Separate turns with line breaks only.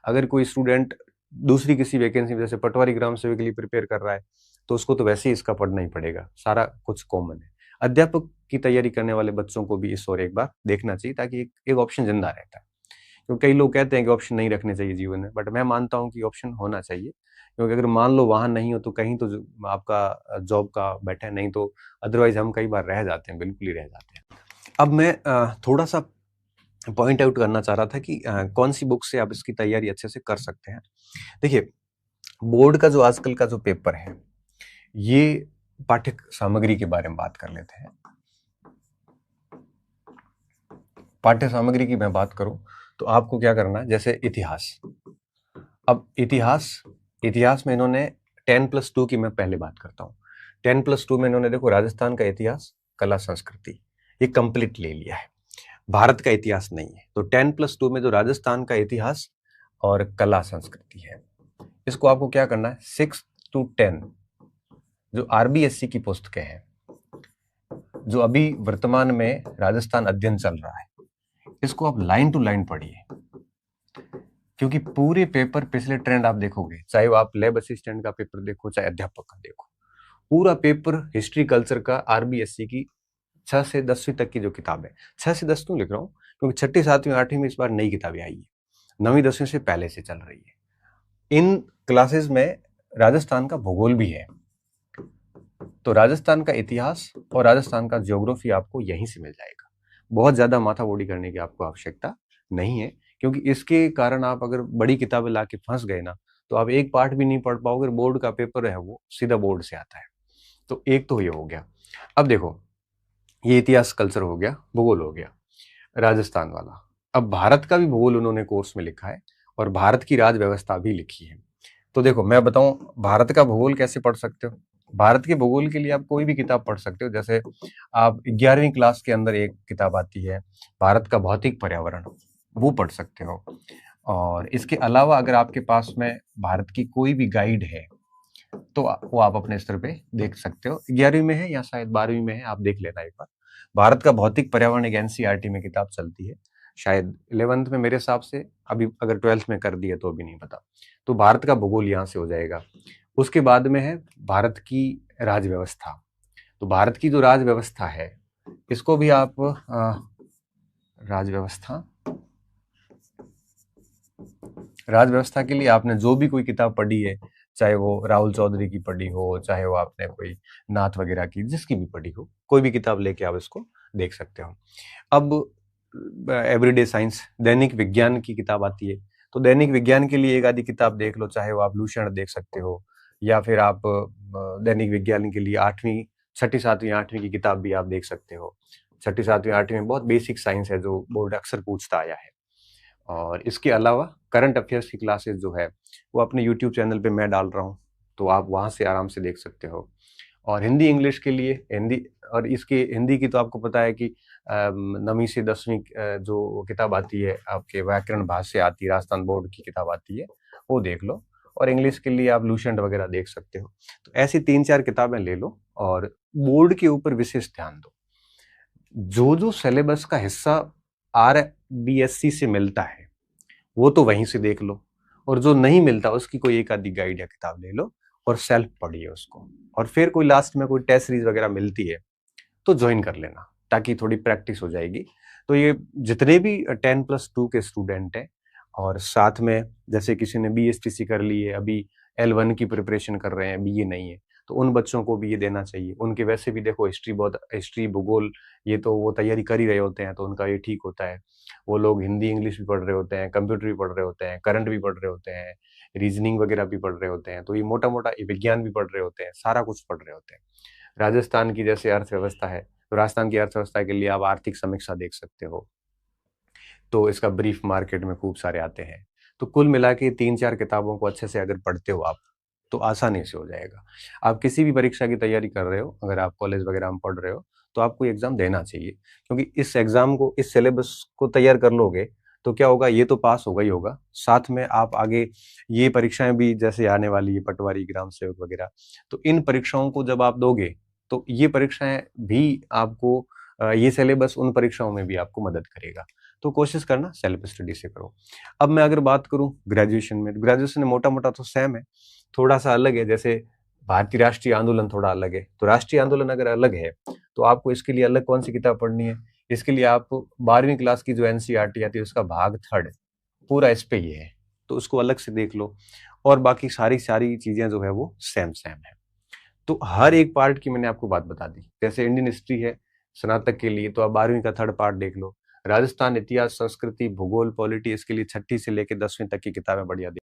अगर कोई स्टूडेंट दूसरी किसी वैकेंसी में जैसे पटवारी ग्राम सेवक के लिए प्रिपेयर कर रहा है तो उसको तो वैसे ही इसका पढ़ना ही पड़ेगा, सारा कुछ कॉमन है। अध्यापक की तैयारी करने वाले बच्चों को भी इस ओर एक बार देखना चाहिए ताकि एक ऑप्शन जिंदा रहता है। क्योंकि कई लोग कहते हैं कि ऑप्शन नहीं रखने चाहिए जीवन में, बट मैं मानता हूं कि ऑप्शन होना चाहिए, क्योंकि अगर मान लो वहां नहीं हो तो कहीं तो आपका जॉब का बैठा है, नहीं तो अदरवाइज हम कई बार रह जाते हैं, बिल्कुल ही रह जाते हैं। अब मैं थोड़ा सा पॉइंट आउट करना चाह रहा था कि कौन सी बुक से आप इसकी तैयारी अच्छे से कर सकते हैं। देखिए, बोर्ड का जो आजकल का जो पेपर है, ये पाठ्य सामग्री के बारे में बात कर लेते हैं। पाठ्य सामग्री की मैं बात करूं तो आपको क्या करना है, जैसे इतिहास। अब इतिहास में इन्होंने 10+2 की मैं पहले बात करता हूँ। 10+2 में इन्होंने देखो राजस्थान का इतिहास, कला, संस्कृति, ये कंप्लीट ले लिया है। भारत का इतिहास नहीं है, तो 10+2 में जो राजस्थान का इतिहास और कला संस्कृति है, इसको आपको क्या करना है, 6 to 10 जो RBSC की पुस्तकें हैं, जो अभी वर्तमान में राजस्थान अध्ययन चल रहा है, इसको आप लाइन टू लाइन पढ़िए। क्योंकि पूरे पेपर पिछले ट्रेंड आप देखोगे, चाहे वो आप लैब असिस्टेंट का पेपर देखो, चाहे अध्यापक का देखो, पूरा पेपर हिस्ट्री कल्चर का RBSC की 6 से 10वीं तक की जो किताब है, 6 से 10 क्यों लिख रहा हूँ, क्योंकि 6ठी 7वीं 8वीं में इस बार नई किताबें आई है, 9वीं 10वीं से पहले से चल रही है। इन क्लासेस में राजस्थान का भूगोल भी है, तो राजस्थान का इतिहास और राजस्थान का ज्योग्राफी आपको यहीं से मिल जाएगा। बहुत ज्यादा माथा बोड़ी करने की आपको आवश्यकता नहीं है, क्योंकि इसके कारण आप अगर बड़ी किताबें ला के फंस गए ना, तो आप एक पार्ट भी नहीं पढ़ पाओगे। बोर्ड का पेपर है वो सीधा बोर्ड से आता है। तो एक तो ये हो गया। अब देखो, ये इतिहास कल्चर हो गया, भूगोल हो गया, राजस्थान वाला। अब भारत का भी भूगोल उन्होंने कोर्स में लिखा है और भारत की राज व्यवस्था भी लिखी है। तो देखो, मैं बताऊं भारत का भूगोल कैसे पढ़ सकते हो। भारत के भूगोल के लिए आप कोई भी किताब पढ़ सकते हो। जैसे आप 11वीं क्लास के अंदर एक किताब आती है, भारत का भौतिक पर्यावरण, वो पढ़ सकते हो। और इसके अलावा अगर आपके पास में भारत की कोई भी गाइड है तो वो आप अपने स्तर पे देख सकते हो। 11वीं में है या शायद 12वीं में है, आप देख लेना एक बार। भारत का भौतिक पर्यावरण एक NCERT में किताब चलती है, शायद 11th में मेरे हिसाब से, अभी अगर 12th में कर दिए तो अभी नहीं पता। तो भारत का भूगोल यहाँ से हो जाएगा। उसके बाद में है भारत की राज व्यवस्था। तो भारत की जो राज व्यवस्था है, इसको भी आप राज व्यवस्था के लिए आपने जो भी कोई किताब पढ़ी है, चाहे वो राहुल चौधरी की पढ़ी हो, चाहे वो आपने कोई नाथ वगैरह की, जिसकी भी पढ़ी हो, कोई भी किताब लेके आप इसको देख सकते हो। अब एवरीडे साइंस, दैनिक विज्ञान की किताब आती है, तो दैनिक विज्ञान के लिए एक आधी किताब देख लो, चाहे वो आप लूशण देख सकते हो, या फिर आप दैनिक विज्ञान के लिए 8वीं 6ठी 7वीं 8वीं की किताब भी आप देख सकते हो। 6ठी 7वीं 8वीं में बहुत बेसिक साइंस है जो बोर्ड अक्सर पूछता आया है। और इसके अलावा करंट अफेयर्स की क्लासेस जो है वो अपने यूट्यूब चैनल पे मैं डाल रहा हूँ, तो आप वहाँ से आराम से देख सकते हो। और हिंदी इंग्लिश के लिए हिंदी, और इसकी हिंदी की तो आपको पता है कि 9वीं से 10वीं जो किताब आती है आपके व्याकरण भाष्य आती है, राजस्थान बोर्ड की किताब आती है, वो देख लो। और इंग्लिश के लिए आप लूसेंट वगैरह देख सकते हो। तो ऐसी 3-4 किताबें ले लो और बोर्ड के ऊपर विशेष ध्यान दो। जो जो सिलेबस का हिस्सा RBSC से मिलता है वो तो वहीं से देख लो, और जो नहीं मिलता उसकी कोई एक आधी गाइड या किताब ले लो और सेल्फ पढ़िए उसको। और फिर कोई लास्ट में कोई टेस्ट सीरीज वगैरह मिलती है तो ज्वाइन कर लेना, ताकि थोड़ी प्रैक्टिस हो जाएगी। तो ये जितने भी 10+2 के स्टूडेंट हैं, और साथ में जैसे किसी ने BSTC कर ली है, अभी L1 की प्रिपरेशन कर रहे हैं, BA नहीं है, तो उन बच्चों को भी ये देना चाहिए। उनके वैसे भी देखो हिस्ट्री भूगोल ये तो वो तैयारी कर ही रहे होते हैं, तो उनका ये ठीक होता है। वो लोग हिंदी इंग्लिश भी पढ़ रहे होते हैं, कंप्यूटर भी पढ़ रहे होते हैं, करंट भी पढ़ रहे होते हैं, रीजनिंग वगैरह भी पढ़ रहे होते हैं, तो ये मोटा मोटा विज्ञान भी पढ़ रहे होते हैं, सारा कुछ पढ़ रहे होते हैं। राजस्थान की जैसे अर्थव्यवस्था है, तो राजस्थान की अर्थव्यवस्था के लिए आप आर्थिक समीक्षा देख सकते हो, तो इसका ब्रीफ मार्केट में खूब सारे आते हैं। तो कुल मिला के 3-4 किताबों को अच्छे से अगर पढ़ते हो आप, तो आसानी से हो जाएगा। आप किसी भी परीक्षा की तैयारी कर रहे हो, अगर आप कॉलेज वगैरह में पढ़ रहे हो, तो आपको एग्जाम देना चाहिए, क्योंकि इस एग्जाम को, इस सिलेबस को तैयार कर लोगे तो क्या होगा, ये तो पास होगा ही होगा, साथ में आप आगे ये परीक्षाएं भी जैसे आने वाली है, पटवारी, ग्राम सेवक वगैरह, तो इन परीक्षाओं को जब आप दोगे तो ये परीक्षाएं भी आपको, ये सिलेबस उन परीक्षाओं में भी आपको मदद करेगा। तो कोशिश करना सेल्फ स्टडी से करो। अब मैं अगर बात करूं ग्रेजुएशन में, ग्रेजुएशन में मोटा मोटा तो सेम है, थोड़ा सा अलग है। जैसे भारतीय राष्ट्रीय आंदोलन थोड़ा अलग है, तो राष्ट्रीय आंदोलन अगर अलग है तो आपको इसके लिए अलग कौन सी किताब पढ़नी है? इसके लिए आप 12वीं क्लास की जो एनसीईआरटी आती है उसका भाग 3 पूरा इस पे ही है, तो उसको अलग से देख लो। और बाकी सारी सारी चीजें जो है वो सेम सेम है। तो हर एक पार्ट की मैंने आपको बात बता दी। जैसे इंडियन हिस्ट्री है स्नातक के लिए, तो आप 12वीं का 3rd पार्ट देख लो। राजस्थान इतिहास, संस्कृति, भूगोल, पॉलिटी, इसके लिए 6ठी से लेकर 10वीं तक की किताबें बढ़िया